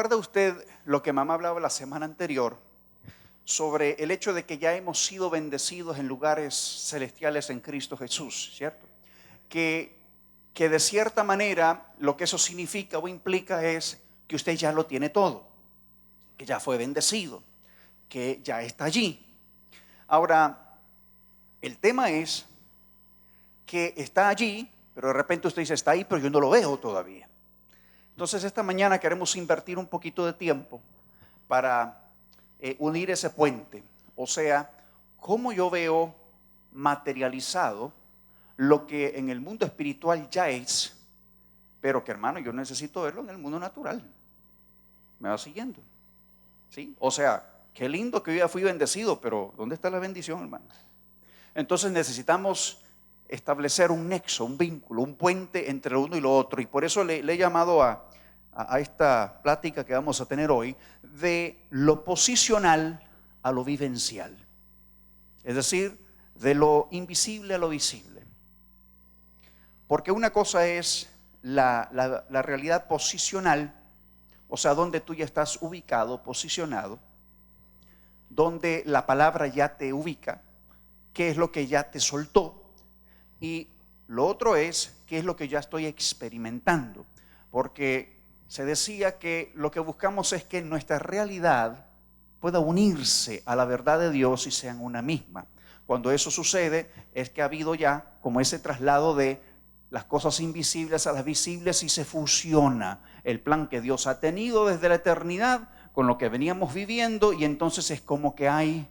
¿Recuerda usted lo que mamá hablaba la semana anterior sobre el hecho de que ya hemos sido bendecidos en lugares celestiales en Cristo Jesús, ¿cierto? Que de cierta manera lo que eso significa o implica es que usted ya lo tiene todo, que ya fue bendecido, que ya está allí. Ahora, el tema es que está allí, pero de repente usted dice, está ahí, pero yo no lo veo todavía. Entonces esta mañana queremos invertir un poquito de tiempo para unir ese puente. O sea, cómo yo veo materializado lo que en el mundo espiritual ya es, pero que, hermano, yo necesito verlo en el mundo natural. ¿Me va siguiendo? ¿Sí? O sea, qué lindo que yo ya fui bendecido, pero ¿dónde está la bendición, hermano? Entonces necesitamos establecer un nexo, un vínculo, un puente entre lo uno y lo otro. Y por eso le he llamado a esta plática que vamos a tener hoy de lo posicional a lo vivencial. Es decir, de lo invisible a lo visible. Porque una cosa es la realidad posicional, o sea, donde tú ya estás ubicado, posicionado, donde la palabra ya te ubica, qué es lo que ya te soltó. Y lo otro es qué es lo que ya estoy experimentando, porque se decía que lo que buscamos es que nuestra realidad pueda unirse a la verdad de Dios y sean una misma. Cuando eso sucede es que ha habido ya como ese traslado de las cosas invisibles a las visibles y se fusiona el plan que Dios ha tenido desde la eternidad con lo que veníamos viviendo, y entonces es como que hay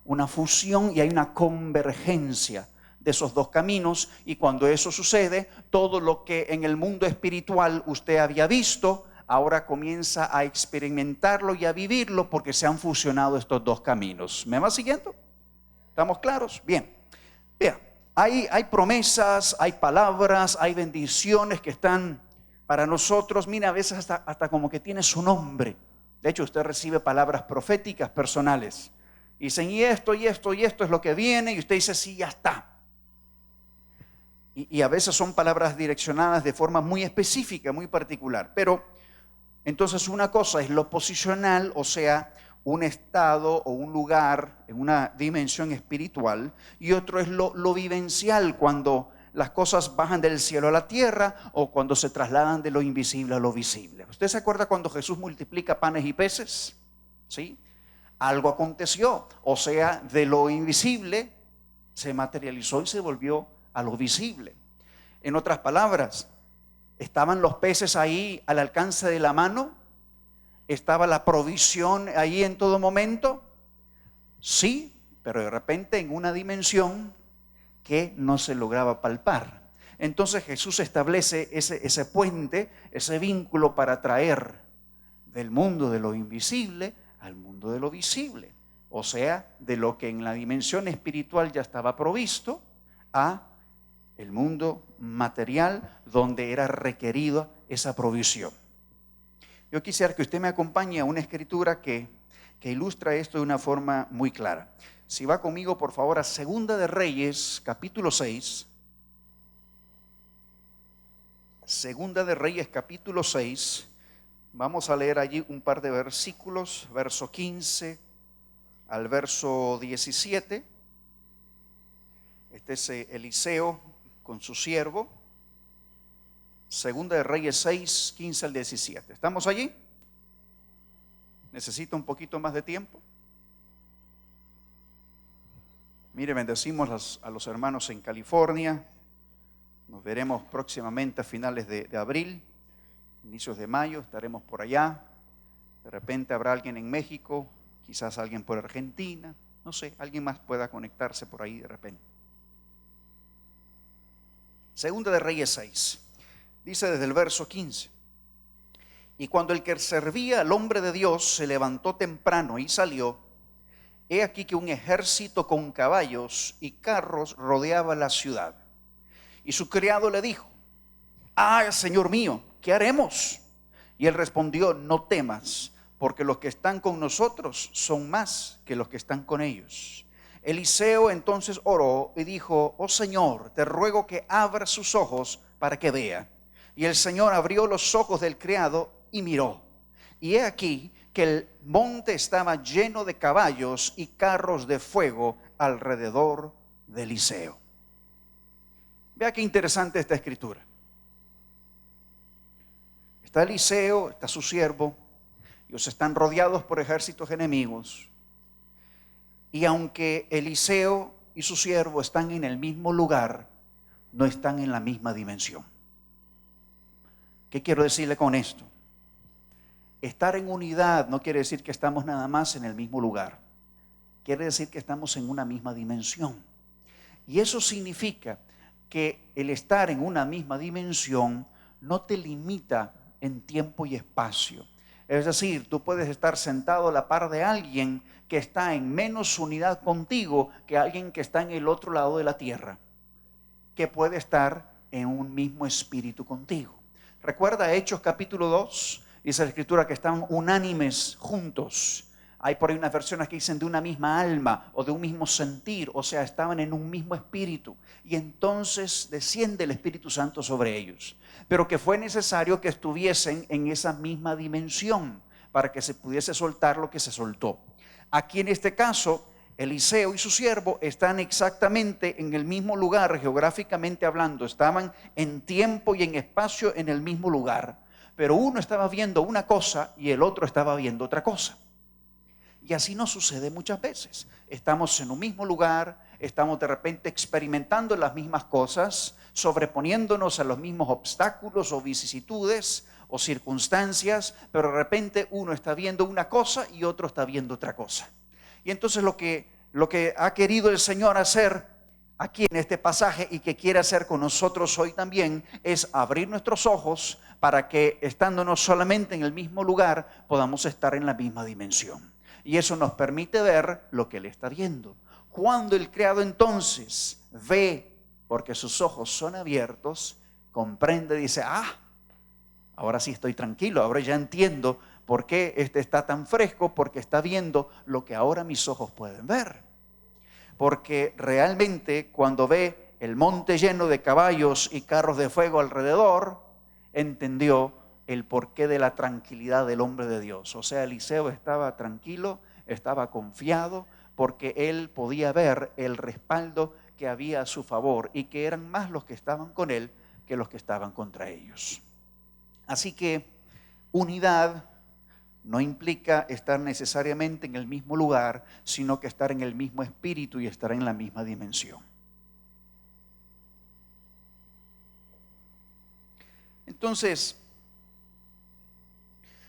una fusión y hay una convergencia de esos dos caminos. Y cuando eso sucede, todo lo que en el mundo espiritual usted había visto, ahora comienza a experimentarlo y a vivirlo, porque se han fusionado estos dos caminos. ¿Me va siguiendo? ¿Estamos claros? Bien. Vea, hay promesas, hay palabras, hay bendiciones que están para nosotros. Mira, a veces hasta como que tiene su nombre. De hecho, usted recibe palabras proféticas personales. Y dicen, y esto, y esto, y esto es lo que viene, y usted dice, sí, ya está. Y a veces son palabras direccionadas de forma muy específica, muy particular. Pero entonces una cosa es lo posicional, o sea, un estado o un lugar en una dimensión espiritual, y otro es lo vivencial, cuando las cosas bajan del cielo a la tierra o cuando se trasladan de lo invisible a lo visible. ¿Usted se acuerda cuando Jesús multiplica panes y peces? ¿Sí? Algo aconteció, o sea, de lo invisible se materializó y se volvió a lo visible. En otras palabras, ¿estaban los peces ahí al alcance de la mano? ¿Estaba la provisión ahí en todo momento? Sí, pero de repente en una dimensión que no se lograba palpar. Entonces Jesús establece ese puente, ese vínculo para traer del mundo de lo invisible al mundo de lo visible. O sea, de lo que en la dimensión espiritual ya estaba provisto a el mundo material donde era requerido esa provisión. Yo quisiera que usted me acompañe a una escritura que ilustra esto de una forma muy clara. Si va conmigo, por favor, a Segunda de Reyes, capítulo 6. Segunda de Reyes, capítulo 6. Vamos a leer allí un par de versículos, verso 15 al verso 17. Este es Eliseo con su siervo. Segunda de Reyes 6, 15 al 17. ¿Estamos allí? ¿Necesita un poquito más de tiempo? Mire, bendecimos a los hermanos en California. Nos veremos próximamente a finales de abril, inicios de mayo, estaremos por allá. De repente habrá alguien en México, quizás alguien por Argentina, no sé, alguien más pueda conectarse por ahí de repente. Segunda de Reyes 6, dice desde el verso 15: y cuando el que servía al hombre de Dios se levantó temprano y salió, he aquí que un ejército con caballos y carros rodeaba la ciudad. Y su criado le dijo: Señor mío, ¿qué haremos? Y él respondió: no temas, porque los que están con nosotros son más que los que están con ellos. Eliseo entonces oró y dijo: oh Señor, te ruego que abra sus ojos para que vea. Y el Señor abrió los ojos del criado y miró. Y he aquí que el monte estaba lleno de caballos y carros de fuego alrededor de Eliseo. Vea qué interesante esta escritura. Está Eliseo, está su siervo, ellos están rodeados por ejércitos enemigos. Y aunque Eliseo y su siervo están en el mismo lugar, no están en la misma dimensión. ¿Qué quiero decirle con esto? Estar en unidad no quiere decir que estamos nada más en el mismo lugar. Quiere decir que estamos en una misma dimensión. Y eso significa que el estar en una misma dimensión no te limita en tiempo y espacio. Es decir, tú puedes estar sentado a la par de alguien que está en menos unidad contigo que alguien que está en el otro lado de la tierra, que puede estar en un mismo espíritu contigo. Recuerda Hechos capítulo 2, dice la escritura que están unánimes juntos. Hay por ahí unas versiones que dicen de una misma alma o de un mismo sentir, o sea, estaban en un mismo espíritu. Y entonces desciende el Espíritu Santo sobre ellos. Pero que fue necesario que estuviesen en esa misma dimensión para que se pudiese soltar lo que se soltó. Aquí en este caso, Eliseo y su siervo están exactamente en el mismo lugar, geográficamente hablando. Estaban en tiempo y en espacio en el mismo lugar. Pero uno estaba viendo una cosa y el otro estaba viendo otra cosa. Y así nos sucede muchas veces. Estamos en un mismo lugar, estamos de repente experimentando las mismas cosas, sobreponiéndonos a los mismos obstáculos o vicisitudes o circunstancias, pero de repente uno está viendo una cosa y otro está viendo otra cosa. Y entonces lo que ha querido el Señor hacer aquí en este pasaje y que quiere hacer con nosotros hoy también es abrir nuestros ojos para que estando no solamente en el mismo lugar podamos estar en la misma dimensión. Y eso nos permite ver lo que Él está viendo. Cuando el criado entonces ve, porque sus ojos son abiertos, comprende, dice, ahora sí estoy tranquilo, ahora ya entiendo por qué este está tan fresco, porque está viendo lo que ahora mis ojos pueden ver. Porque realmente cuando ve el monte lleno de caballos y carros de fuego alrededor, entendió el porqué de la tranquilidad del hombre de Dios. O sea, Eliseo estaba tranquilo, estaba confiado, porque él podía ver el respaldo que había a su favor y que eran más los que estaban con él que los que estaban contra ellos. Así que unidad no implica estar necesariamente en el mismo lugar, sino que estar en el mismo espíritu y estar en la misma dimensión. Entonces,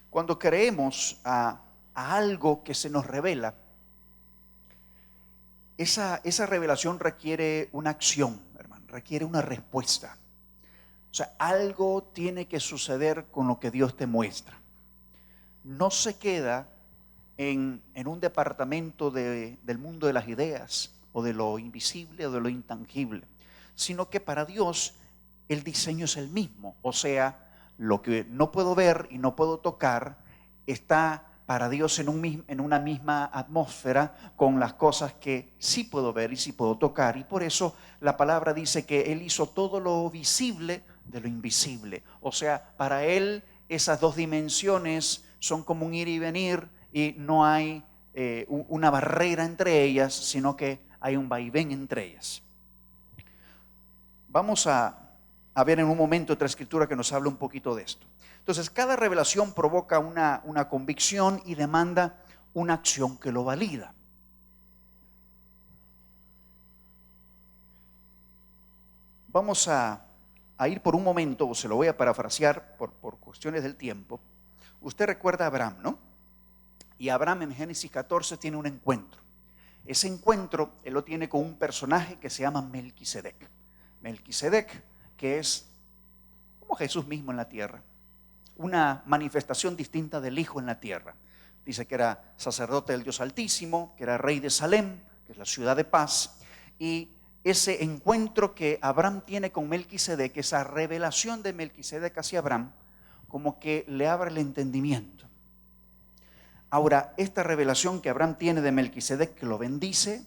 cuando creemos a algo que se nos revela, esa revelación requiere una acción, hermano, requiere una respuesta. O sea, algo tiene que suceder con lo que Dios te muestra. No se queda en un departamento del mundo de las ideas o de lo invisible o de lo intangible, sino que para Dios el diseño es el mismo. O sea, lo que no puedo ver y no puedo tocar está para Dios en una misma atmósfera con las cosas que sí puedo ver y sí puedo tocar. Y por eso la palabra dice que Él hizo todo lo visible de lo invisible. O sea, para Él esas dos dimensiones son como un ir y venir y no hay una barrera entre ellas, sino que hay un vaivén entre ellas. Vamos a ver en un momento otra escritura que nos habla un poquito de esto. Entonces, cada revelación provoca una convicción y demanda una acción que lo valida. Vamos a ir por un momento, o se lo voy a parafrasear por cuestiones del tiempo. Usted recuerda a Abraham, ¿no? Y Abraham en Génesis 14 tiene un encuentro. Ese encuentro él lo tiene con un personaje que se llama Melquisedec. Melquisedec, que es como Jesús mismo en la tierra, una manifestación distinta del Hijo en la tierra. Dice que era sacerdote del Dios Altísimo, que era rey de Salem, que es la ciudad de paz. Y ese encuentro que Abraham tiene con Melquisedec, esa revelación de Melquisedec hacia Abraham, como que le abre el entendimiento. Ahora, esta revelación que Abraham tiene de Melquisedec, que lo bendice,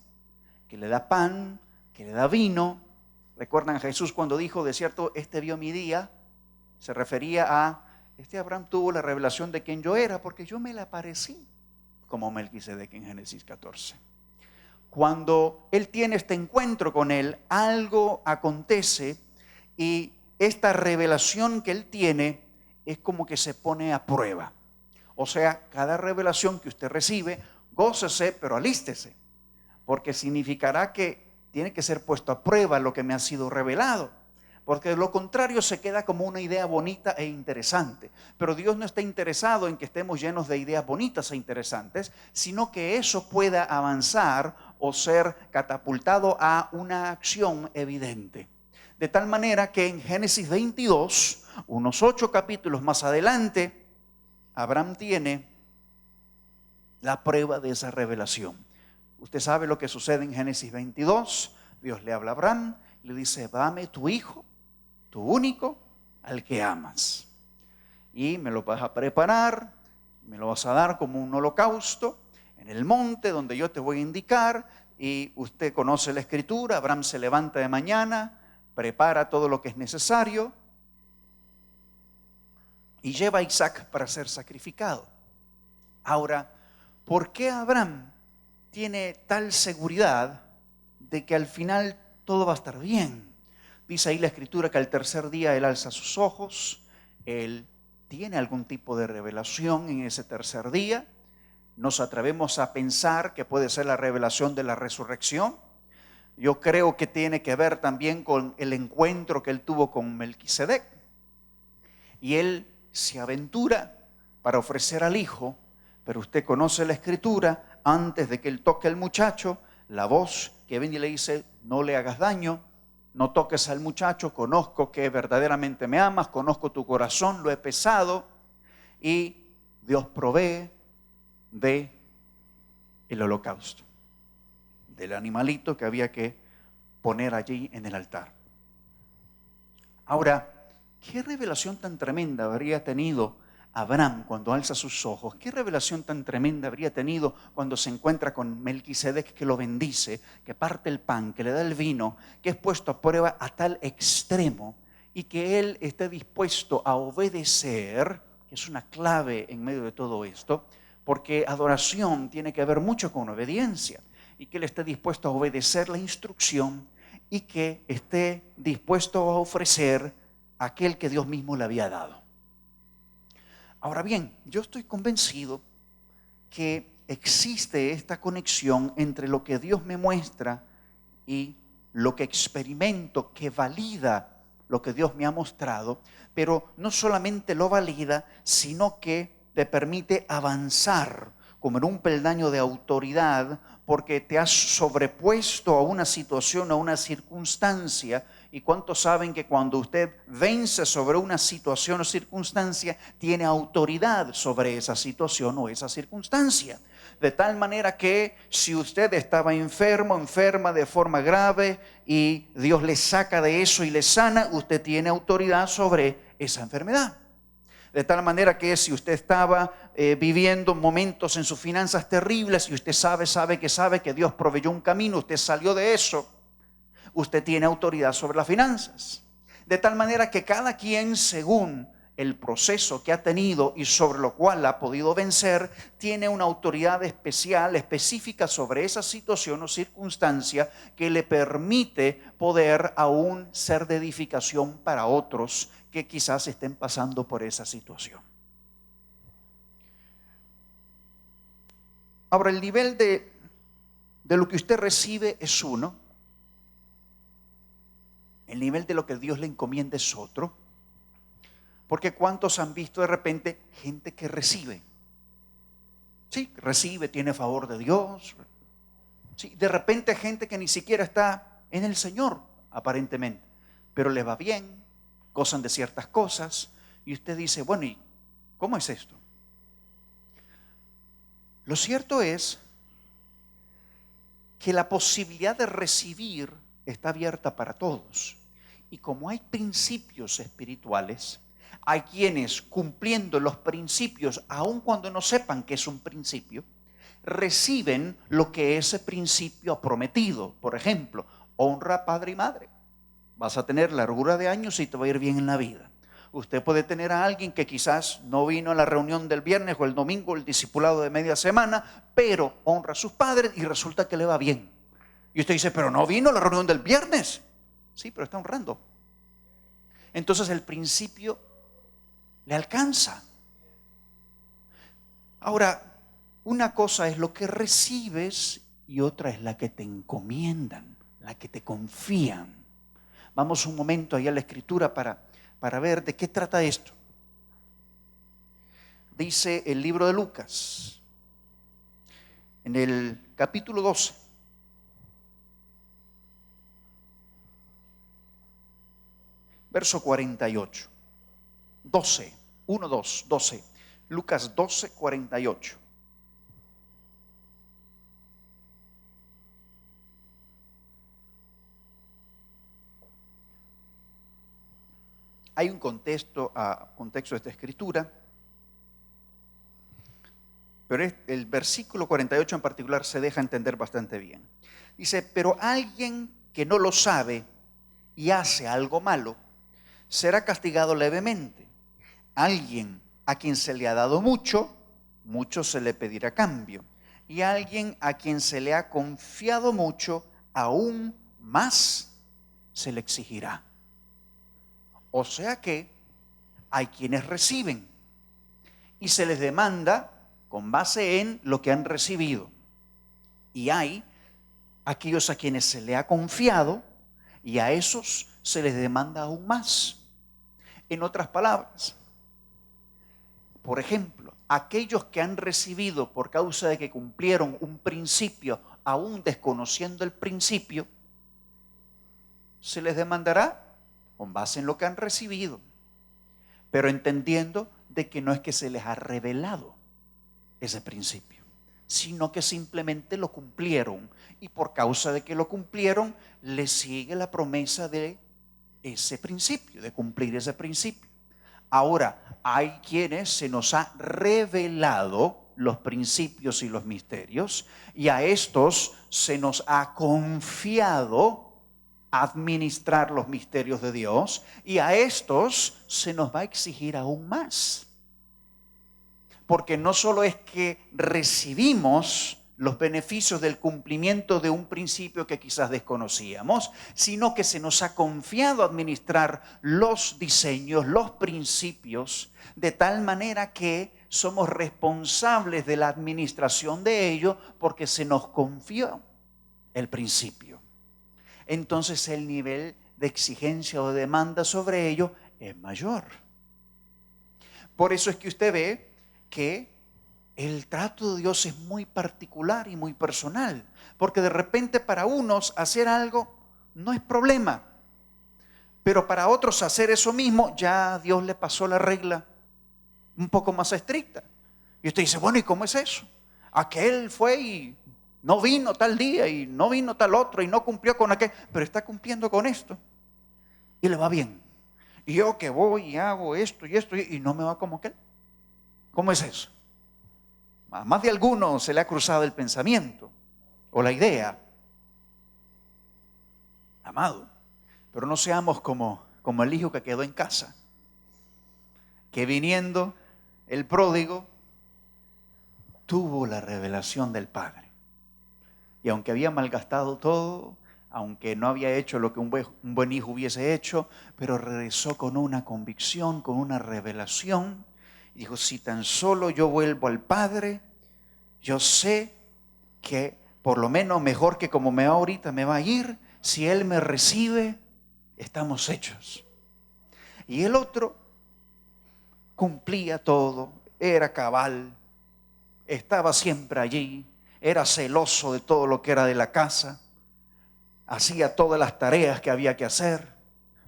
que le da pan, que le da vino. ¿Recuerdan a Jesús cuando dijo, de cierto, este vio mi día? Se refería a este Abraham tuvo la revelación de quién yo era porque yo me le aparecí como Melquisedec en Génesis 14. Cuando él tiene este encuentro con él, algo acontece y esta revelación que él tiene es como que se pone a prueba. O sea, cada revelación que usted recibe, gócese, pero alístese, porque significará que tiene que ser puesto a prueba lo que me ha sido revelado, porque de lo contrario se queda como una idea bonita e interesante. Pero Dios no está interesado en que estemos llenos de ideas bonitas e interesantes, sino que eso pueda avanzar o ser catapultado a una acción evidente. De tal manera que en Génesis 22, unos 8 capítulos más adelante, Abraham tiene la prueba de esa revelación. Usted sabe lo que sucede en Génesis 22. Dios le habla a Abraham, le dice: dame tu hijo, tu único, al que amas. Y me lo vas a preparar, me lo vas a dar como un holocausto en el monte donde yo te voy a indicar. Y usted conoce la escritura. Abraham se levanta de mañana, prepara todo lo que es necesario y lleva a Isaac para ser sacrificado. Ahora, ¿por qué Abraham tiene tal seguridad de que al final todo va a estar bien? Dice ahí la escritura que al tercer día él alza sus ojos, él tiene algún tipo de revelación en ese tercer día. Nos atrevemos a pensar que puede ser la revelación de la resurrección. Yo creo que tiene que ver también con el encuentro que él tuvo con Melquisedec. Y él se aventura para ofrecer al hijo, pero usted conoce la escritura, antes de que él toque al muchacho, la voz que viene y le dice: no le hagas daño, no toques al muchacho, conozco que verdaderamente me amas, conozco tu corazón, lo he pesado. Y Dios provee de el holocausto, del animalito que había que poner allí en el altar. Ahora, ¿qué revelación tan tremenda habría tenido Abraham cuando alza sus ojos? ¿Qué revelación tan tremenda habría tenido cuando se encuentra con Melquisedec, que lo bendice, que parte el pan, que le da el vino, que es puesto a prueba a tal extremo y que él esté dispuesto a obedecer, que es una clave en medio de todo esto, porque adoración tiene que ver mucho con obediencia, y que él esté dispuesto a obedecer la instrucción y que esté dispuesto a ofrecer aquel que Dios mismo le había dado. Ahora bien, yo estoy convencido que existe esta conexión entre lo que Dios me muestra y lo que experimento, que valida lo que Dios me ha mostrado, pero no solamente lo valida, sino que te permite avanzar como en un peldaño de autoridad, porque te has sobrepuesto a una situación, a una circunstancia. ¿Y cuántos saben que cuando usted vence sobre una situación o circunstancia, tiene autoridad sobre esa situación o esa circunstancia? De tal manera que si usted estaba enfermo, enferma de forma grave, y Dios le saca de eso y le sana, usted tiene autoridad sobre esa enfermedad. De tal manera que si usted estaba viviendo momentos en sus finanzas terribles y usted sabe que Dios proveyó un camino, usted salió de eso, usted tiene autoridad sobre las finanzas. De tal manera que cada quien, según el proceso que ha tenido y sobre lo cual ha podido vencer, tiene una autoridad especial, específica sobre esa situación o circunstancia que le permite poder aún ser de edificación para otros que quizás estén pasando por esa situación. Ahora, el nivel de lo que usted recibe es uno, el nivel de lo que Dios le encomienda es otro. Porque ¿cuántos han visto de repente gente que recibe? Sí, recibe, tiene favor de Dios. Sí, de repente gente que ni siquiera está en el Señor, aparentemente, pero le va bien, gozan de ciertas cosas, y usted dice: bueno, ¿y cómo es esto? Lo cierto es que la posibilidad de recibir está abierta para todos. Y como hay principios espirituales, hay quienes, cumpliendo los principios, aun cuando no sepan que es un principio, reciben lo que ese principio ha prometido. Por ejemplo, honra a padre y madre. Vas a tener largura de años y te va a ir bien en la vida. Usted puede tener a alguien que quizás no vino a la reunión del viernes o el domingo, el discipulado de media semana, pero honra a sus padres y resulta que le va bien. Y usted dice, pero no vino a la reunión del viernes. Sí, pero está honrando. Entonces el principio le alcanza. Ahora, una cosa es lo que recibes y otra es la que te encomiendan, la que te confían. Vamos un momento ahí a la escritura para ver de qué trata esto. Dice el libro de Lucas, en el capítulo 12. Verso 48. 12, 1, 2, 12. Lucas 12, 48. Hay un contexto de esta escritura, pero el versículo 48 en particular se deja entender bastante bien. Dice, pero alguien que no lo sabe y hace algo malo, será castigado levemente. Alguien a quien se le ha dado mucho, mucho se le pedirá a cambio. Y a alguien a quien se le ha confiado mucho, aún más se le exigirá. O sea que hay quienes reciben y se les demanda con base en lo que han recibido. Y hay aquellos a quienes se le ha confiado y a esos se les demanda aún más. En otras palabras, por ejemplo, aquellos que han recibido por causa de que cumplieron un principio, aún desconociendo el principio, se les demandará con base en lo que han recibido, pero entendiendo de que no es que se les ha revelado ese principio, sino que simplemente lo cumplieron y por causa de que lo cumplieron, les sigue la promesa de ese principio, de cumplir ese principio. Ahora, hay quienes se nos ha revelado los principios y los misterios y a estos se nos ha confiado administrar los misterios de Dios y a estos se nos va a exigir aún más. Porque no solo es que recibimos los beneficios del cumplimiento de un principio que quizás desconocíamos, sino que se nos ha confiado administrar los diseños, los principios, de tal manera que somos responsables de la administración de ello porque se nos confió el principio. Entonces el nivel de exigencia o demanda sobre ello es mayor. Por eso es que usted ve que el trato de Dios es muy particular y muy personal, porque de repente para unos hacer algo no es problema, pero para otros hacer eso mismo ya Dios le pasó la regla un poco más estricta. Y usted dice, bueno, ¿y cómo es eso? Aquel fue y no vino tal día y no vino tal otro y no cumplió con aquel, pero está cumpliendo con esto y le va bien. Y yo que voy y hago esto y no me va como aquel. ¿Cómo es eso? A más de alguno se le ha cruzado el pensamiento o la idea. Amado, pero no seamos como el hijo que quedó en casa, que viniendo el pródigo tuvo la revelación del Padre. Y aunque había malgastado todo, aunque no había hecho lo que un buen hijo hubiese hecho, pero regresó con una convicción, con una revelación. Y dijo, si tan solo yo vuelvo al Padre, yo sé que por lo menos mejor que como me va ahorita me va a ir. Si Él me recibe, estamos hechos. Y el otro cumplía todo, era cabal, estaba siempre allí, era celoso de todo lo que era de la casa, hacía todas las tareas que había que hacer,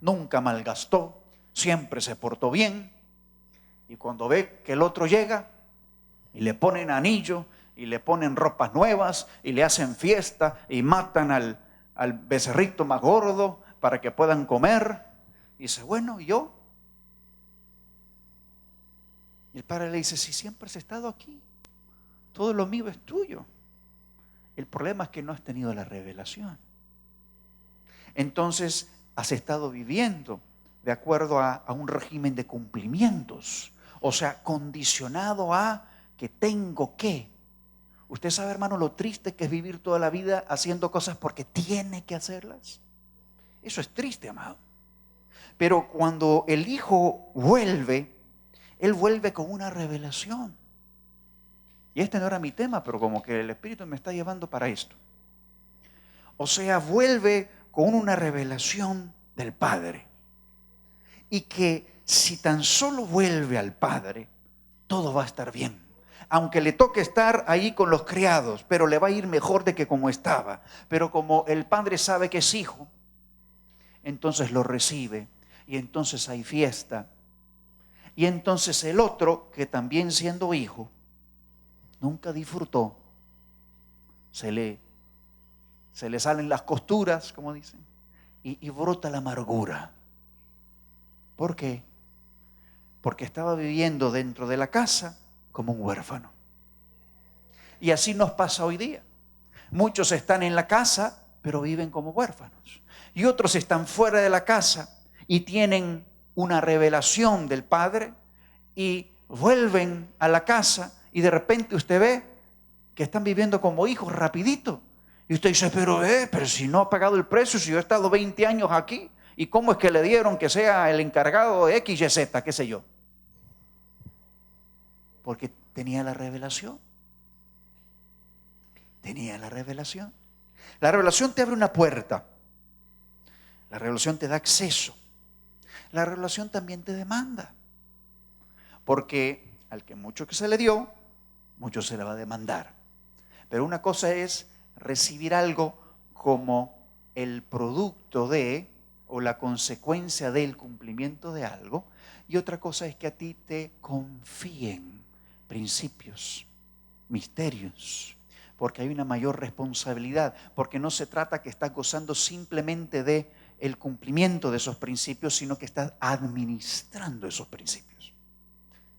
nunca malgastó, siempre se portó bien. Y cuando ve que el otro llega y le ponen anillo y le ponen ropas nuevas y le hacen fiesta y matan al becerrito más gordo para que puedan comer, y dice, bueno, ¿y yo? Y el padre le dice, si siempre has estado aquí, todo lo mío es tuyo. El problema es que no has tenido la revelación. Entonces has estado viviendo de acuerdo a un régimen de cumplimientos. O sea, condicionado a que tengo que. Usted sabe, hermano, lo triste que es vivir toda la vida haciendo cosas porque tiene que hacerlas. Eso es triste, amado. Pero cuando el Hijo vuelve, Él vuelve con una revelación. Y este no era mi tema, pero como que el Espíritu me está llevando para esto. O sea, vuelve con una revelación del Padre. Y que si tan solo vuelve al Padre, todo va a estar bien. Aunque le toque estar ahí con los criados, pero le va a ir mejor de que como estaba. Pero como el Padre sabe que es hijo, entonces lo recibe. Y entonces hay fiesta. Y entonces el otro, que también siendo hijo, nunca disfrutó, se le salen las costuras, como dicen, y brota la amargura. ¿Por qué? Porque estaba viviendo dentro de la casa como un huérfano. Y así nos pasa hoy día. Muchos están en la casa, pero viven como huérfanos. Y otros están fuera de la casa y tienen una revelación del Padre y vuelven a la casa y de repente usted ve que están viviendo como hijos rapidito. Y usted dice, pero si no ha pagado el precio, si yo he estado 20 años aquí, ¿y cómo es que le dieron que sea el encargado de X, Y, Z, qué sé yo? Porque tenía la revelación. Tenía la revelación. La revelación te abre una puerta. La revelación te da acceso. La revelación también te demanda. Porque al que mucho que se le dio, mucho se le va a demandar. Pero una cosa es recibir algo como el producto de o la consecuencia del cumplimiento de algo. Y otra cosa es que a ti te confíen principios, misterios, porque hay una mayor responsabilidad, porque no se trata que estás gozando simplemente de el cumplimiento de esos principios, sino que estás administrando esos principios.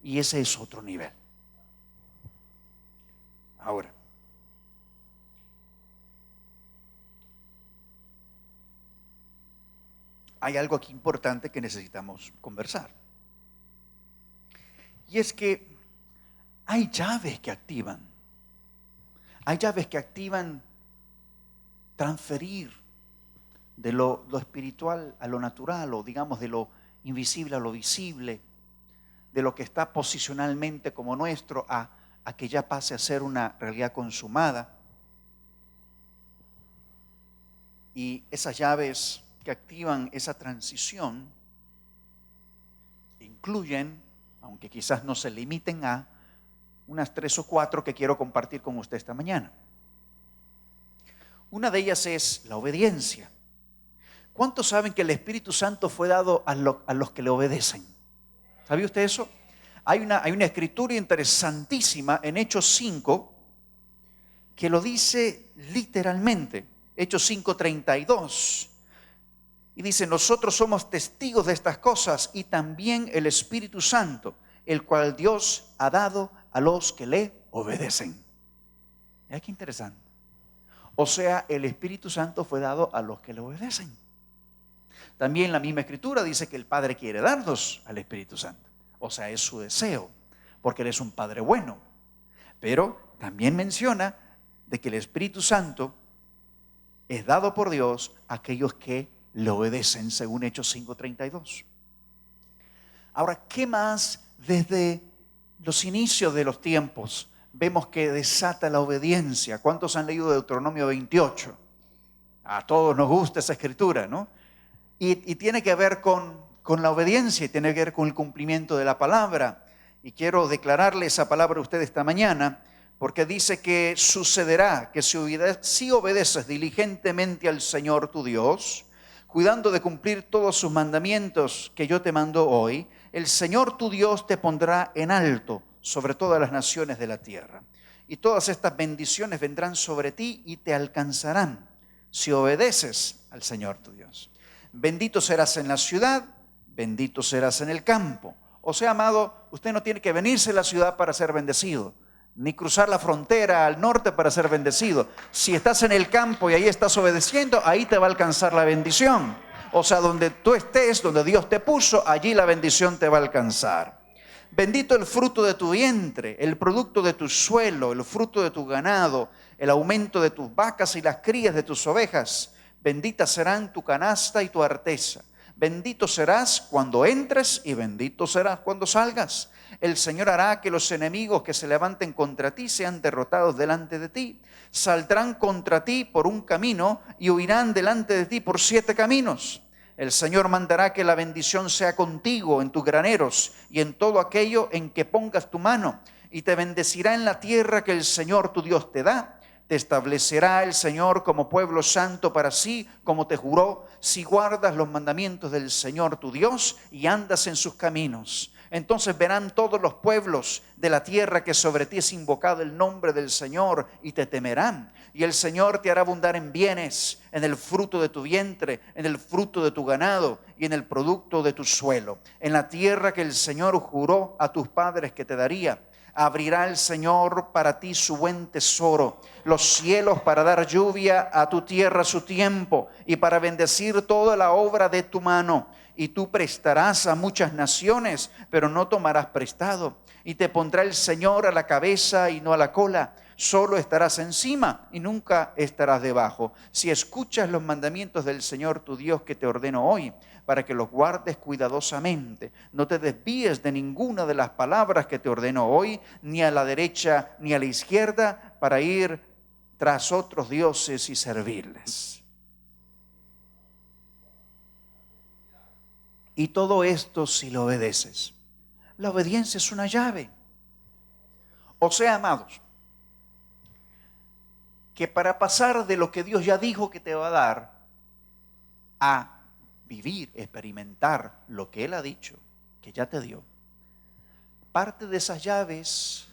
Y ese es otro nivel. Ahora, hay algo aquí importante que necesitamos conversar. Y es que hay llaves que activan. Hay llaves que activan transferir de lo espiritual a lo natural, o digamos de lo invisible a lo visible, de lo que está posicionalmente como nuestro a que ya pase a ser una realidad consumada. Y esas llaves que activan esa transición incluyen, aunque quizás no se limiten a, unas 3 o 4 que quiero compartir con usted esta mañana. Una de ellas es la obediencia. ¿Cuántos saben que el Espíritu Santo fue dado a los que le obedecen? ¿Sabía usted eso? Hay una escritura interesantísima en Hechos 5 que lo dice literalmente. Hechos 5:32. Y dice, nosotros somos testigos de estas cosas y también el Espíritu Santo, el cual Dios ha dado a los que le obedecen. Mira qué interesante. O sea, el Espíritu Santo fue dado a los que le obedecen. También la misma escritura dice que el Padre quiere darnos al Espíritu Santo. O sea, es su deseo, porque Él es un Padre bueno. Pero también menciona de que el Espíritu Santo es dado por Dios a aquellos que le obedecen, según Hechos 5:32. Ahora, ¿qué más desde los inicios de los tiempos vemos que desata la obediencia? ¿Cuántos han leído Deuteronomio 28? A todos nos gusta esa escritura, ¿no? Y tiene que ver con la obediencia y tiene que ver con el cumplimiento de la palabra. Y quiero declararle esa palabra a usted esta mañana, porque dice que sucederá que si obedeces diligentemente al Señor tu Dios, cuidando de cumplir todos sus mandamientos que yo te mando hoy, el Señor tu Dios te pondrá en alto sobre todas las naciones de la tierra. Y todas estas bendiciones vendrán sobre ti y te alcanzarán si obedeces al Señor tu Dios. Bendito serás en la ciudad, bendito serás en el campo. O sea, amado, usted no tiene que venirse a la ciudad para ser bendecido, ni cruzar la frontera al norte para ser bendecido. Si estás en el campo y ahí estás obedeciendo, ahí te va a alcanzar la bendición. O sea, donde tú estés, donde Dios te puso, allí la bendición te va a alcanzar. Bendito el fruto de tu vientre, el producto de tu suelo, el fruto de tu ganado, el aumento de tus vacas y las crías de tus ovejas. Bendita serán tu canasta y tu arteza. Bendito serás cuando entres y bendito serás cuando salgas. El Señor hará que los enemigos que se levanten contra ti sean derrotados delante de ti. Saldrán contra ti por un camino y huirán delante de ti por 7 caminos. El Señor mandará que la bendición sea contigo en tus graneros y en todo aquello en que pongas tu mano, y te bendecirá en la tierra que el Señor tu Dios te da. Te establecerá el Señor como pueblo santo para sí, como te juró, si guardas los mandamientos del Señor tu Dios y andas en sus caminos. Entonces verán todos los pueblos de la tierra que sobre ti es invocado el nombre del Señor y te temerán. Y el Señor te hará abundar en bienes, en el fruto de tu vientre, en el fruto de tu ganado y en el producto de tu suelo. En la tierra que el Señor juró a tus padres que te daría. Abrirá el Señor para ti su buen tesoro, los cielos para dar lluvia a tu tierra a su tiempo y para bendecir toda la obra de tu mano. Y tú prestarás a muchas naciones, pero no tomarás prestado. Y te pondrá el Señor a la cabeza y no a la cola. Solo estarás encima y nunca estarás debajo. Si escuchas los mandamientos del Señor tu Dios que te ordeno hoy, para que los guardes cuidadosamente, no te desvíes de ninguna de las palabras que te ordeno hoy, ni a la derecha ni a la izquierda, para ir tras otros dioses y servirles. Y todo esto si lo obedeces. La obediencia es una llave. O sea, amados, que para pasar de lo que Dios ya dijo que te va a dar a vivir, experimentar lo que Él ha dicho, que ya te dio, parte de esas llaves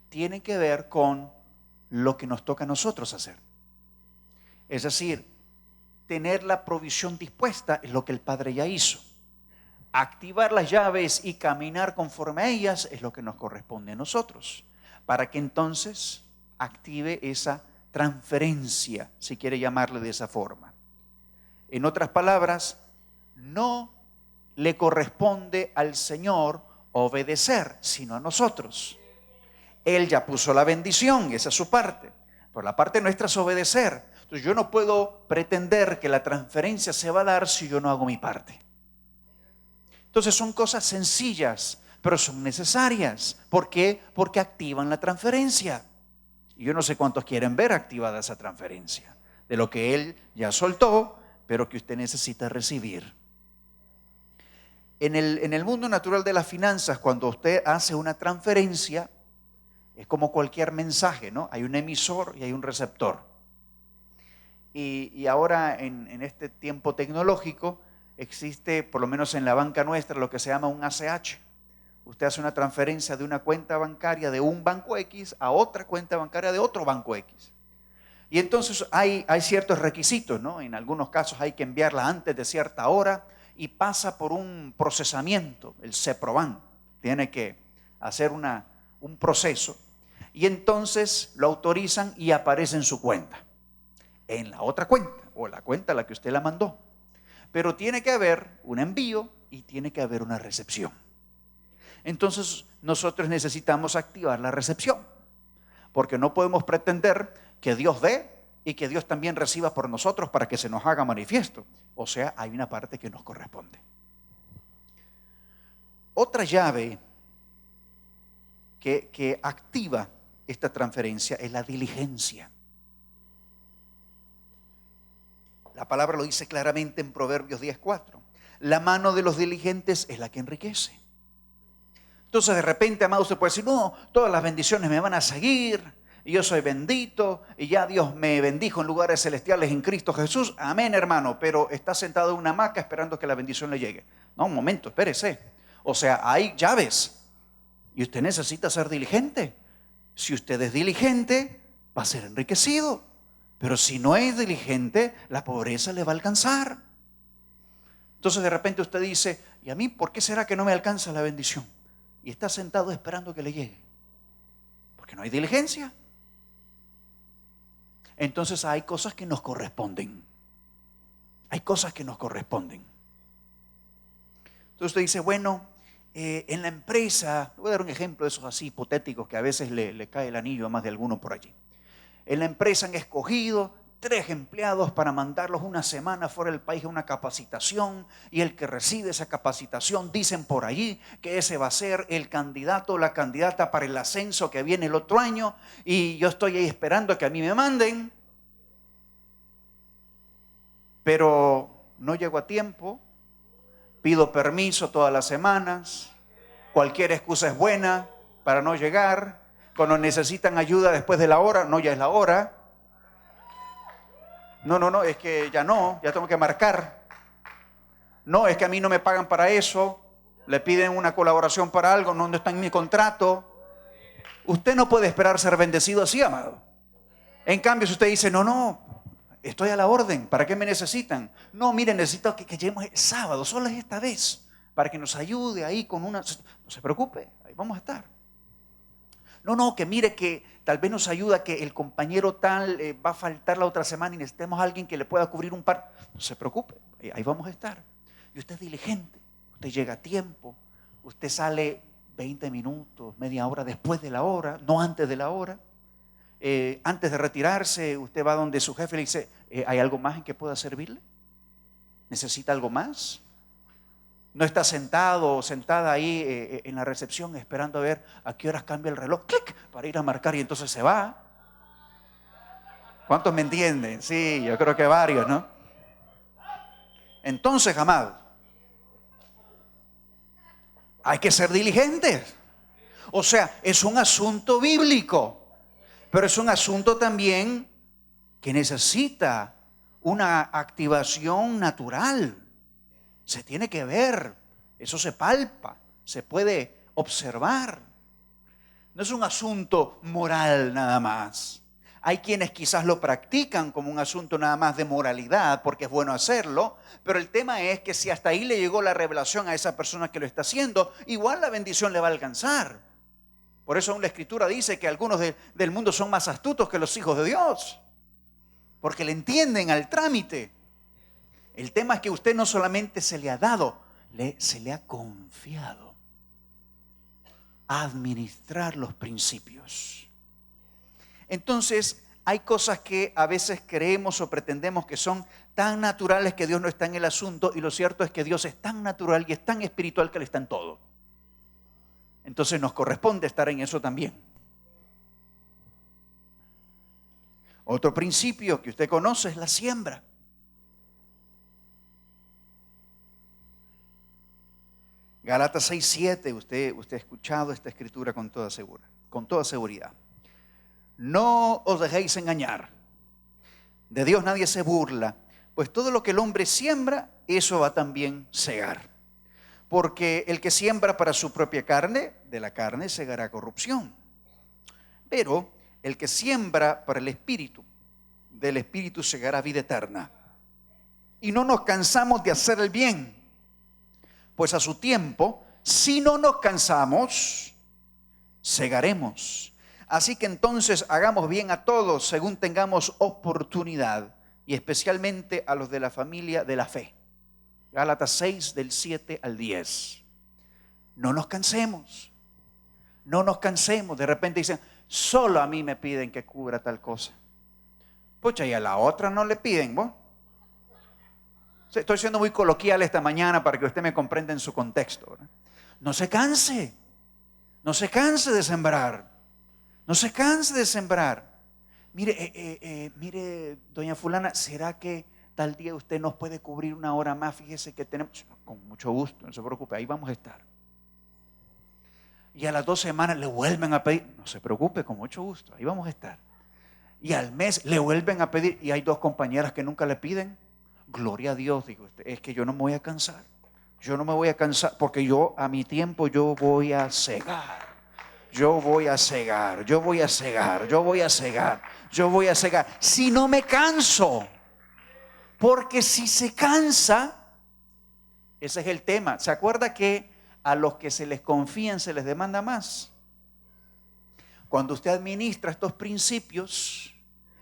tienen que ver con lo que nos toca a nosotros hacer. Es decir, tener la provisión dispuesta es lo que el Padre ya hizo. Activar las llaves y caminar conforme a ellas es lo que nos corresponde a nosotros, para que entonces active esa transferencia, si quiere llamarle de esa forma. En otras palabras, no le corresponde al Señor obedecer, sino a nosotros. Él ya puso la bendición, esa es su parte. Por la parte nuestra es obedecer. Entonces yo no puedo pretender que la transferencia se va a dar si yo no hago mi parte. Entonces son cosas sencillas, pero son necesarias. ¿Por qué? Porque activan la transferencia. Y yo no sé cuántos quieren ver activada esa transferencia, de lo que Él ya soltó, pero que usted necesita recibir. En el mundo natural de las finanzas, cuando usted hace una transferencia, es como cualquier mensaje, ¿no? Hay un emisor y hay un receptor. Y ahora en este tiempo tecnológico existe, por lo menos en la banca nuestra, lo que se llama un ACH. Usted hace una transferencia de una cuenta bancaria de un banco X a otra cuenta bancaria de otro banco X. Y entonces hay ciertos requisitos, ¿no? En algunos casos hay que enviarla antes de cierta hora y pasa por un procesamiento, el CEPROBAN. Tiene que hacer un proceso y entonces lo autorizan y aparece en su cuenta, en la otra cuenta o la cuenta a la que usted la mandó. Pero tiene que haber un envío y tiene que haber una recepción. Entonces nosotros necesitamos activar la recepción, porque no podemos pretender que Dios dé y que Dios también reciba por nosotros para que se nos haga manifiesto. O sea, hay una parte que nos corresponde. Otra llave que activa esta transferencia es la diligencia. La palabra lo dice claramente en Proverbios 10:4. La mano de los diligentes es la que enriquece. Entonces de repente, amado, usted puede decir, no, todas las bendiciones me van a seguir, y yo soy bendito, y ya Dios me bendijo en lugares celestiales en Cristo Jesús. Amén, hermano, pero está sentado en una hamaca esperando que la bendición le llegue. No, un momento, espérese. O sea, hay llaves, y usted necesita ser diligente. Si usted es diligente, va a ser enriquecido. Pero si no es diligente, la pobreza le va a alcanzar. Entonces de repente usted dice, ¿y a mí por qué será que no me alcanza la bendición? Y está sentado esperando que le llegue, porque no hay diligencia. Entonces hay cosas que nos corresponden. Hay cosas que nos corresponden. Entonces usted dice, bueno, en la empresa, voy a dar un ejemplo de esos así hipotéticos que a veces le cae el anillo a más de alguno por allí. En la empresa han escogido 3 empleados para mandarlos una semana fuera del país a una capacitación, y el que recibe esa capacitación dicen por allí que ese va a ser el candidato o la candidata para el ascenso que viene el otro año, y yo estoy ahí esperando a que a mí me manden, pero no llego a tiempo, pido permiso todas las semanas, cualquier excusa es buena para no llegar. Cuando necesitan ayuda después de la hora, no, ya es la hora. No, es que ya no, ya tengo que marcar. No, es que a mí no me pagan para eso. Le piden una colaboración para algo, no está en mi contrato. Usted no puede esperar ser bendecido así, amado. En cambio, si usted dice, no, estoy a la orden, ¿para qué me necesitan? No, mire, necesito que lleguemos el sábado, solo es esta vez, para que nos ayude ahí con una... No se preocupe, ahí vamos a estar. No, que mire que tal vez nos ayuda que el compañero tal va a faltar la otra semana y necesitamos a alguien que le pueda cubrir un par. No se preocupe, ahí vamos a estar. Y usted es diligente, usted llega a tiempo, usted sale 20 minutos, media hora después de la hora, no antes de la hora. Antes de retirarse, usted va donde su jefe le dice, ¿hay algo más en que pueda servirle? ¿Necesita algo más? No está sentado o sentada ahí en la recepción esperando a ver a qué horas cambia el reloj, clic, para ir a marcar y entonces se va. ¿Cuántos me entienden? Sí, yo creo que varios, ¿no? Entonces, amado, hay que ser diligentes. O sea, es un asunto bíblico, pero es un asunto también que necesita una activación natural. Se tiene que ver, eso se palpa, se puede observar. No es un asunto moral nada más. Hay quienes quizás lo practican como un asunto nada más de moralidad, porque es bueno hacerlo, pero el tema es que si hasta ahí le llegó la revelación a esa persona que lo está haciendo, igual la bendición le va a alcanzar. Por eso aún la Escritura dice que algunos del mundo son más astutos que los hijos de Dios, porque le entienden al trámite. El tema es que usted no solamente se le ha dado, se le ha confiado a administrar los principios. Entonces, hay cosas que a veces creemos o pretendemos que son tan naturales que Dios no está en el asunto, y lo cierto es que Dios es tan natural y es tan espiritual que Él está en todo. Entonces nos corresponde estar en eso también. Otro principio que usted conoce es la siembra. Gálatas 6:7, usted ha escuchado esta escritura con toda seguridad. No os dejéis engañar. De Dios nadie se burla, pues todo lo que el hombre siembra, eso va también segar. Porque el que siembra para su propia carne, de la carne segará corrupción. Pero el que siembra para el Espíritu, del Espíritu segará vida eterna. Y no nos cansamos de hacer el bien, pues a su tiempo, si no nos cansamos, segaremos. Así que entonces hagamos bien a todos según tengamos oportunidad, y especialmente a los de la familia de la fe. Gálatas 6, del 7 al 10. No nos cansemos. No nos cansemos. De repente dicen, solo a mí me piden que cubra tal cosa. Pucha, y a la otra no le piden, ¿vos? Estoy siendo muy coloquial esta mañana para que usted me comprenda en su contexto, ¿verdad? No se canse. No se canse de sembrar. No se canse de sembrar. Mire, doña fulana, ¿será que tal día usted nos puede cubrir una hora más? Fíjese que tenemos, con mucho gusto, no se preocupe, ahí vamos a estar. Y a las 2 semanas le vuelven a pedir, no se preocupe, con mucho gusto, ahí vamos a estar. Y al mes le vuelven a pedir, y hay 2 compañeras que nunca le piden. Gloria a Dios, digo usted, es que yo no me voy a cansar. Yo no me voy a cansar, porque yo a mi tiempo yo voy a cegar. Yo voy a cegar, yo voy a cegar, yo voy a cegar, yo voy a cegar. Si no me canso, porque si se cansa, ese es el tema. ¿Se acuerda que a los que se les confían se les demanda más? Cuando usted administra estos principios,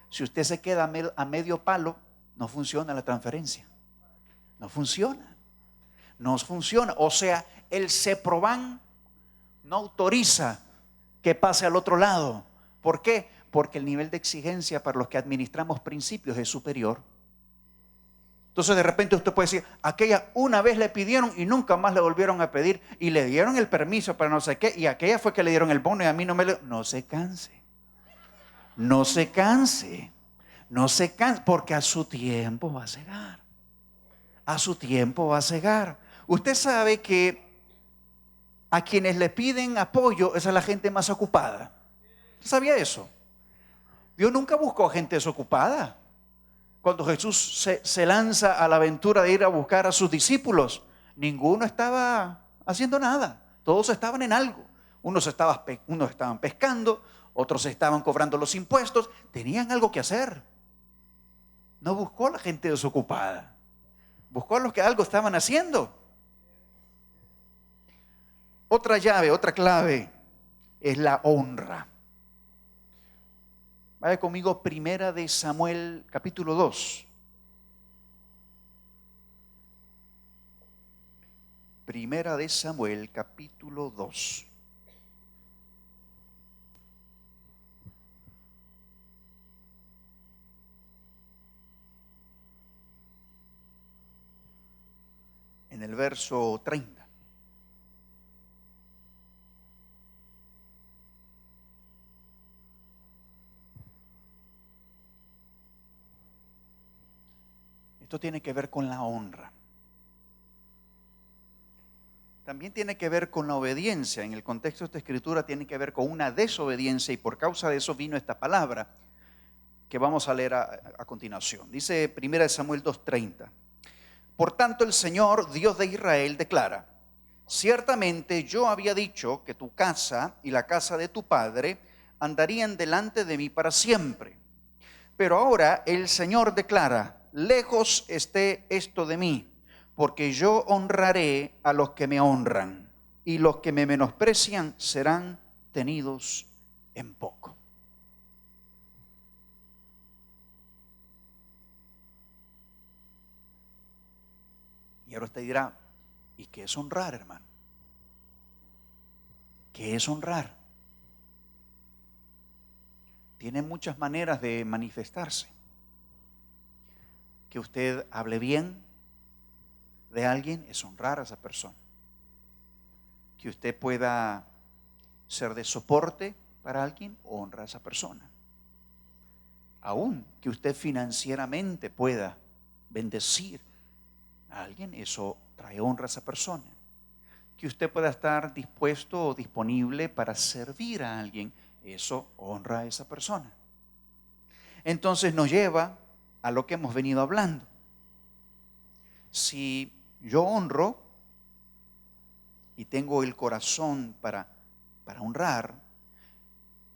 si usted se queda a medio palo, no funciona la transferencia. No funciona. No funciona. O sea, el CEPROBAN no autoriza que pase al otro lado. ¿Por qué? Porque el nivel de exigencia para los que administramos principios es superior. Entonces de repente usted puede decir, aquella una vez le pidieron y nunca más le volvieron a pedir y le dieron el permiso para no sé qué y aquella fue que le dieron el bono y a mí no me lo... No se canse, no se canse, no se canse, porque a su tiempo va a cegar, a su tiempo va a cegar. Usted sabe que a quienes le piden apoyo esa es la gente más ocupada. ¿Usted sabía eso? Dios nunca buscó gente desocupada. Cuando Jesús se lanza a la aventura de ir a buscar a sus discípulos, ninguno estaba haciendo nada. Todos estaban en algo. Unos estaban pescando, otros estaban cobrando los impuestos. Tenían algo que hacer. No buscó a la gente desocupada. Buscó a los que algo estaban haciendo. Otra llave, otra clave es la honra. Vaya conmigo, Primera de Samuel, capítulo 2. Primera de Samuel, capítulo 2. En el verso 30. Esto tiene que ver con la honra. También tiene que ver con la obediencia. En el contexto de esta escritura tiene que ver con una desobediencia y por causa de eso vino esta palabra que vamos a leer a continuación. Dice 1 Samuel 2:30. Por tanto el Señor, Dios de Israel, declara: ciertamente yo había dicho que tu casa y la casa de tu padre andarían delante de mí para siempre. Pero ahora el Señor declara: lejos esté esto de mí, porque yo honraré a los que me honran, y los que me menosprecian serán tenidos en poco. Y ahora usted dirá, ¿y qué es honrar, hermano? ¿Qué es honrar? Tiene muchas maneras de manifestarse. Que usted hable bien de alguien es honrar a esa persona. Que usted pueda ser de soporte para alguien, honra a esa persona. Aún que usted financieramente pueda bendecir a alguien, eso trae honra a esa persona. Que usted pueda estar dispuesto o disponible para servir a alguien, eso honra a esa persona. Entonces nos lleva a lo que hemos venido hablando. Si yo honro y tengo el corazón para honrar,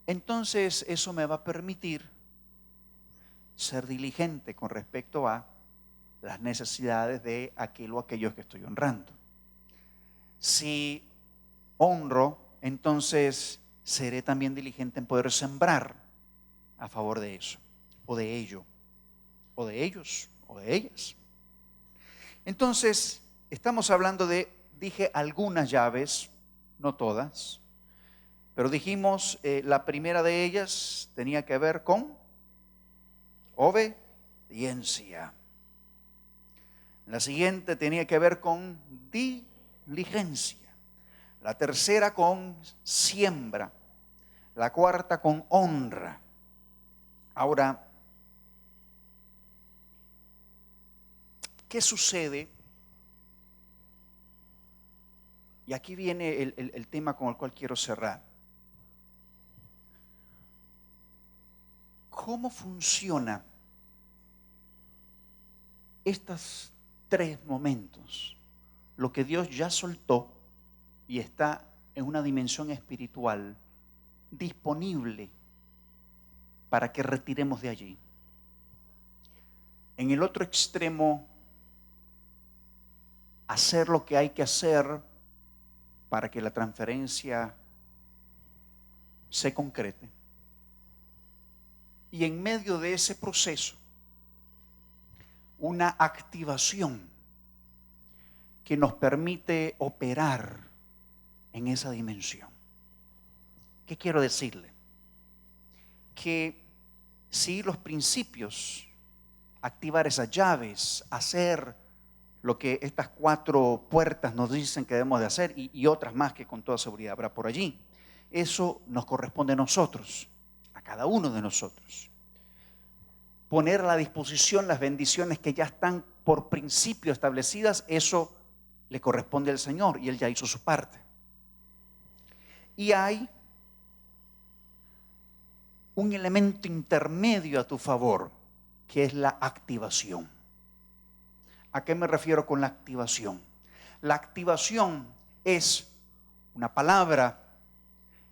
entonces eso me va a permitir ser diligente con respecto a las necesidades de aquel o aquellos que estoy honrando. Si honro, entonces seré también diligente en poder sembrar a favor de eso, o de ello, o de ellos, o de ellas. Entonces, estamos hablando de, dije algunas llaves, no todas, pero dijimos, la primera de ellas tenía que ver con obediencia. La siguiente tenía que ver con diligencia. La tercera con siembra. La cuarta con honra. Ahora, ¿qué sucede? Y aquí viene el tema con el cual quiero cerrar. ¿Cómo funciona estos tres momentos? Lo que Dios ya soltó y está en una dimensión espiritual disponible para que retiremos de allí. En el otro extremo, hacer lo que hay que hacer para que la transferencia se concrete. Y en medio de ese proceso, una activación que nos permite operar en esa dimensión. ¿Qué quiero decirle? Que si los principios, activar esas llaves, hacer lo que estas 4 puertas nos dicen que debemos de hacer y otras más que con toda seguridad habrá por allí, eso nos corresponde a nosotros, a cada uno de nosotros. Poner a la disposición las bendiciones que ya están por principio establecidas, eso le corresponde al Señor y Él ya hizo su parte. Y hay un elemento intermedio a tu favor, que es la activación. ¿A qué me refiero con la activación? La activación es una palabra,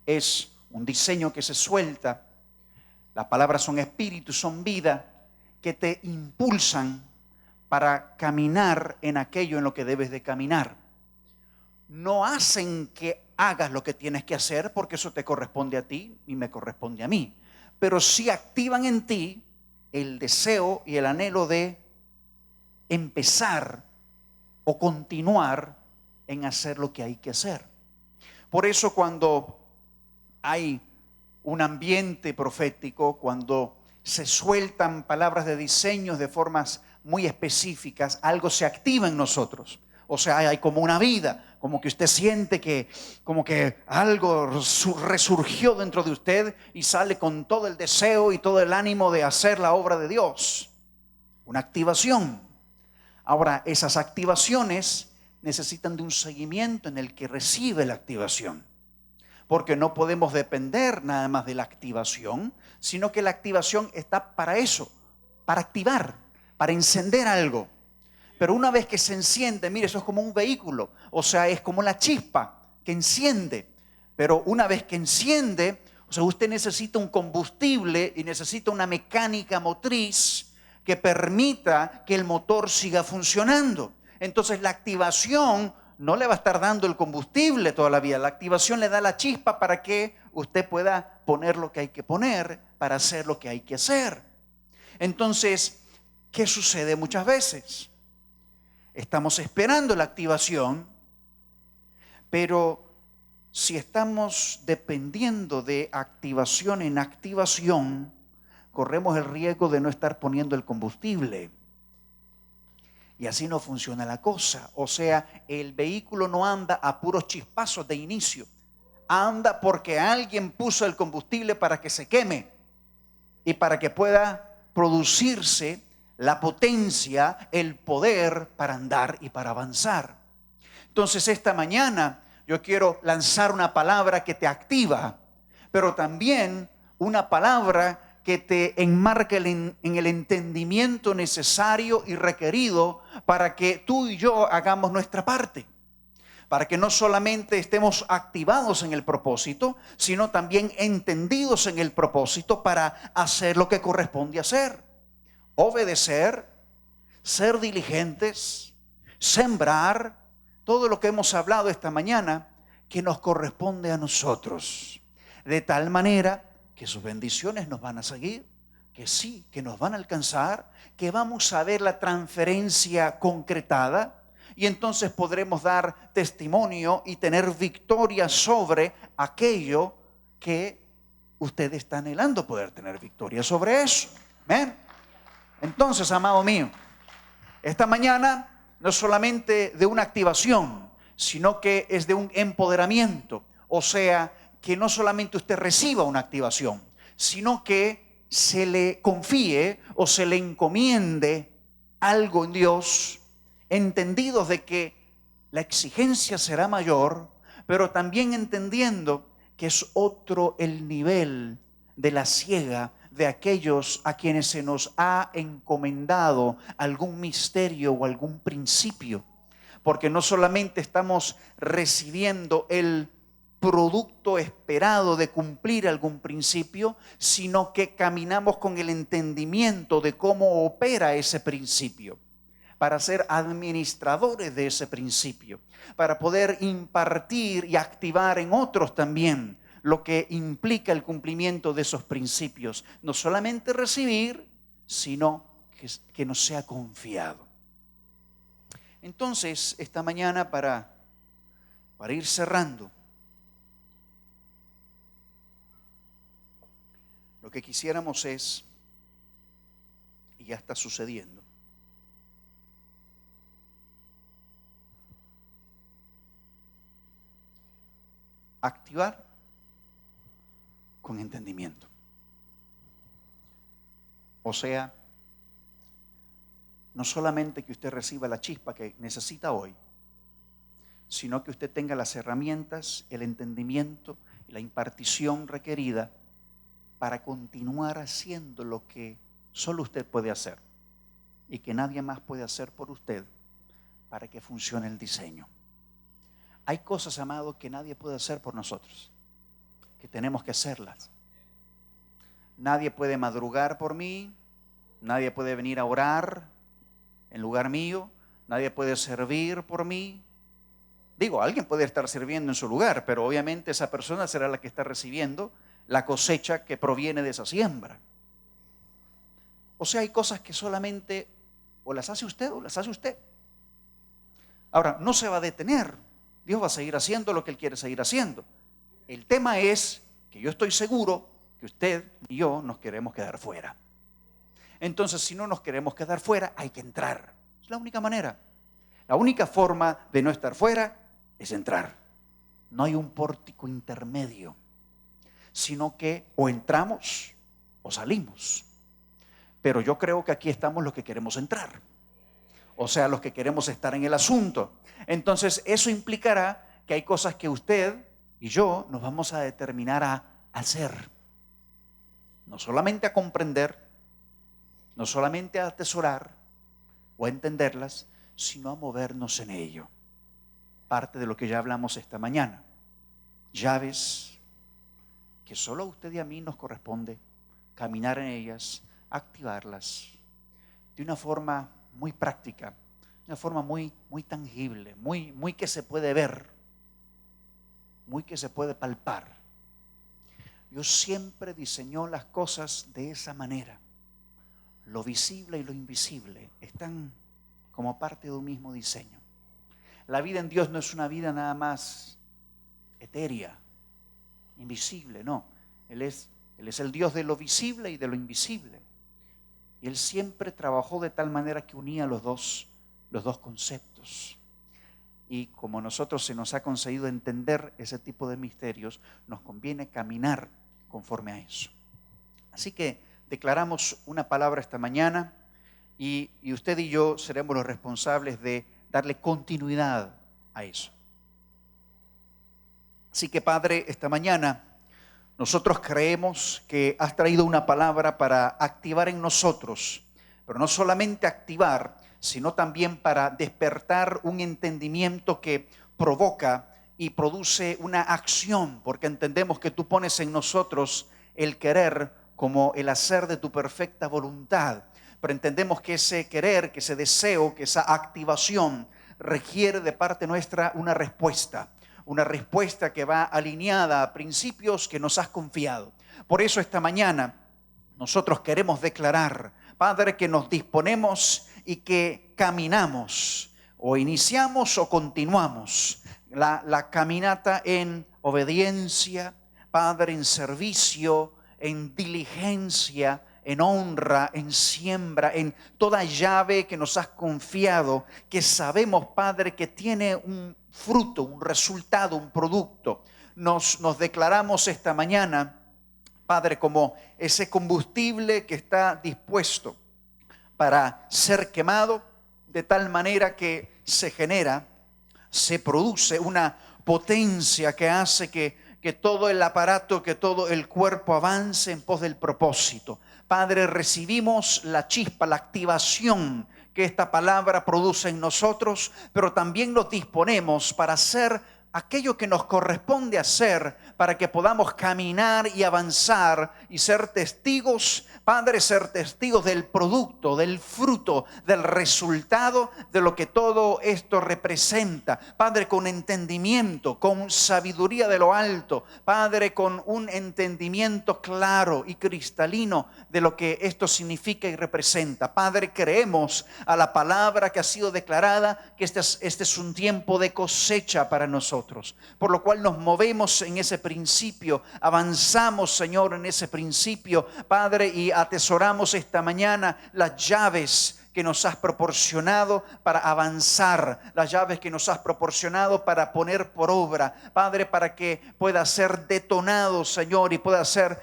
es un diseño que se suelta. Las palabras son espíritu, son vida, que te impulsan para caminar en aquello en lo que debes de caminar. No hacen que hagas lo que tienes que hacer, porque eso te corresponde a ti y me corresponde a mí. Pero sí activan en ti el deseo y el anhelo de empezar o continuar en hacer lo que hay que hacer. Por eso cuando hay un ambiente profético, cuando se sueltan palabras de diseños de formas muy específicas, algo se activa en nosotros. O sea, hay como una vida, como que usted siente que como que algo resurgió dentro de usted y sale con todo el deseo y todo el ánimo de hacer la obra de Dios. Una activación. Ahora, esas activaciones necesitan de un seguimiento en el que recibe la activación. Porque no podemos depender nada más de la activación, sino que la activación está para eso, para activar, para encender algo. Pero una vez que se enciende, mire, eso es como un vehículo, o sea, es como la chispa que enciende. Pero una vez que enciende, o sea, usted necesita un combustible y necesita una mecánica motriz que permita que el motor siga funcionando. Entonces la activación no le va a estar dando el combustible toda la vida. La activación le da la chispa para que usted pueda poner lo que hay que poner para hacer lo que hay que hacer. Entonces, ¿qué sucede muchas veces? Estamos esperando la activación, pero si estamos dependiendo de activación en activación, corremos el riesgo de no estar poniendo el combustible. Y así no funciona la cosa. O sea, el vehículo no anda a puros chispazos de inicio. Anda porque alguien puso el combustible para que se queme y para que pueda producirse la potencia, el poder para andar y para avanzar. Entonces esta mañana yo quiero lanzar una palabra que te activa, pero también una palabra que te enmarque en el entendimiento necesario y requerido para que tú y yo hagamos nuestra parte. Para que no solamente estemos activados en el propósito, sino también entendidos en el propósito para hacer lo que corresponde hacer. Obedecer, ser diligentes, sembrar, todo lo que hemos hablado esta mañana que nos corresponde a nosotros. De tal manera que sus bendiciones nos van a seguir, que sí, que nos van a alcanzar, que vamos a ver la transferencia concretada y entonces podremos dar testimonio y tener victoria sobre aquello que usted está anhelando poder tener victoria sobre eso. ¿Ven? Entonces, amado mío, esta mañana no es solamente de una activación, sino que es de un empoderamiento. O sea, que no solamente usted reciba una activación, sino que se le confíe o se le encomiende algo en Dios, entendidos de que la exigencia será mayor, pero también entendiendo que es otro el nivel de la siega de aquellos a quienes se nos ha encomendado algún misterio o algún principio. Porque no solamente estamos recibiendo el producto esperado de cumplir algún principio, sino que caminamos con el entendimiento de cómo opera ese principio, para ser administradores de ese principio, para poder impartir y activar en otros también lo que implica el cumplimiento de esos principios. No solamente recibir, sino que nos sea confiado. Entonces, esta mañana para ir cerrando, lo que quisiéramos es, y ya está sucediendo, activar con entendimiento. O sea, no solamente que usted reciba la chispa que necesita hoy, sino que usted tenga las herramientas, el entendimiento y la impartición requerida para continuar haciendo lo que solo usted puede hacer y que nadie más puede hacer por usted para que funcione el diseño. Hay cosas, amado, que nadie puede hacer por nosotros, que tenemos que hacerlas. Nadie puede madrugar por mí, nadie puede venir a orar en lugar mío, nadie puede servir por mí. Digo, alguien puede estar sirviendo en su lugar, pero obviamente esa persona será la que está recibiendo la cosecha que proviene de esa siembra. O sea, hay cosas que solamente o las hace usted o las hace usted. Ahora, no se va a detener. Dios va a seguir haciendo lo que Él quiere seguir haciendo. El tema es que yo estoy seguro que usted y yo nos queremos quedar fuera. Entonces, si no nos queremos quedar fuera, hay que entrar. Es la única manera. La única forma de no estar fuera es entrar. No hay un pórtico intermedio, sino que o entramos o salimos. Pero yo creo que aquí estamos los que queremos entrar. O sea, los que queremos estar en el asunto. Entonces, eso implicará que hay cosas que usted y yo nos vamos a determinar a hacer. No solamente a comprender, no solamente a atesorar o a entenderlas, sino a movernos en ello. Parte de lo que ya hablamos esta mañana. Llaves que solo a usted y a mí nos corresponde caminar en ellas, activarlas de una forma muy práctica, una forma muy tangible, muy que se puede ver, muy que se puede palpar. Dios siempre diseñó las cosas de esa manera. Lo visible y lo invisible están como parte de un mismo diseño. La vida en Dios no es una vida nada más etérea, invisible, no. Él es el Dios de lo visible y de lo invisible. Y Él siempre trabajó de tal manera que unía los dos conceptos. Y como a nosotros se nos ha concedido entender ese tipo de misterios, nos conviene caminar conforme a eso. Así que declaramos una palabra esta mañana y usted y yo seremos los responsables de darle continuidad a eso. Así que, Padre, esta mañana nosotros creemos que has traído una palabra para activar en nosotros, pero no solamente activar, sino también para despertar un entendimiento que provoca y produce una acción, porque entendemos que tú pones en nosotros el querer como el hacer de tu perfecta voluntad. Pero entendemos que ese querer, que ese deseo, que esa activación requiere de parte nuestra una respuesta que va alineada a principios que nos has confiado. Por eso esta mañana nosotros queremos declarar, Padre, que nos disponemos y que caminamos, o iniciamos o continuamos la caminata en obediencia, Padre, en servicio, en diligencia, en honra, en siembra, en toda llave que nos has confiado, que sabemos, Padre, que tiene un fruto, un resultado, un producto. Nos declaramos esta mañana, Padre, como ese combustible que está dispuesto para ser quemado, de tal manera que se genera, se produce una potencia que hace que todo el aparato, que todo el cuerpo avance en pos del propósito. Padre, recibimos la chispa, la activación que esta palabra produce en nosotros, pero también nos disponemos para ser aquello que nos corresponde hacer para que podamos caminar y avanzar y ser testigos, Padre, ser testigos del producto, del fruto, del resultado de lo que todo esto representa. Padre, con entendimiento, con sabiduría de lo alto, Padre, con un entendimiento claro y cristalino de lo que esto significa y representa. Padre, creemos a la palabra que ha sido declarada, que este es un tiempo de cosecha para nosotros, por lo cual nos movemos en ese principio, avanzamos, Señor, en ese principio, Padre, y atesoramos esta mañana las llaves que nos has proporcionado para avanzar, las llaves que nos has proporcionado para poner por obra, Padre, para que pueda ser detonado, Señor, y pueda ser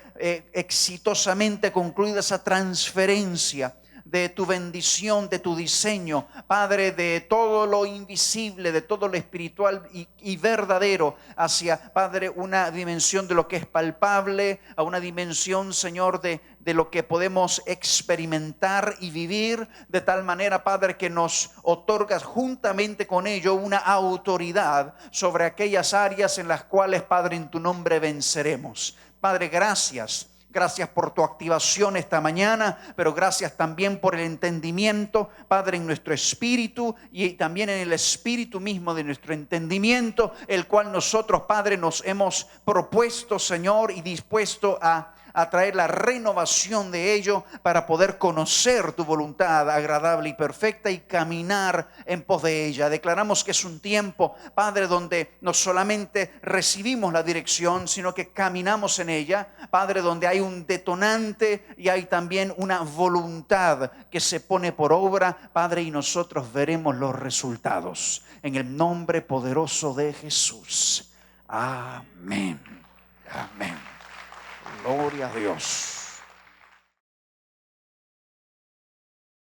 exitosamente concluida esa transferencia de tu bendición, de tu diseño, Padre, de todo lo invisible, de todo lo espiritual y verdadero, hacia, Padre, una dimensión de lo que es palpable, a una dimensión, Señor, de lo que podemos experimentar y vivir, de tal manera, Padre, que nos otorgas juntamente con ello una autoridad sobre aquellas áreas en las cuales, Padre, en tu nombre venceremos. Padre, gracias. Gracias por tu activación esta mañana, pero gracias también por el entendimiento, Padre, en nuestro espíritu y también en el espíritu mismo de nuestro entendimiento, el cual nosotros, Padre, nos hemos propuesto, Señor, y dispuesto a traer la renovación de ello para poder conocer tu voluntad agradable y perfecta y caminar en pos de ella. Declaramos que es un tiempo, Padre, donde no solamente recibimos la dirección, sino que caminamos en ella, Padre, donde hay un detonante y hay también una voluntad que se pone por obra, Padre, y nosotros veremos los resultados. En el nombre poderoso de Jesús. Amén. Amén. Gloria a Dios.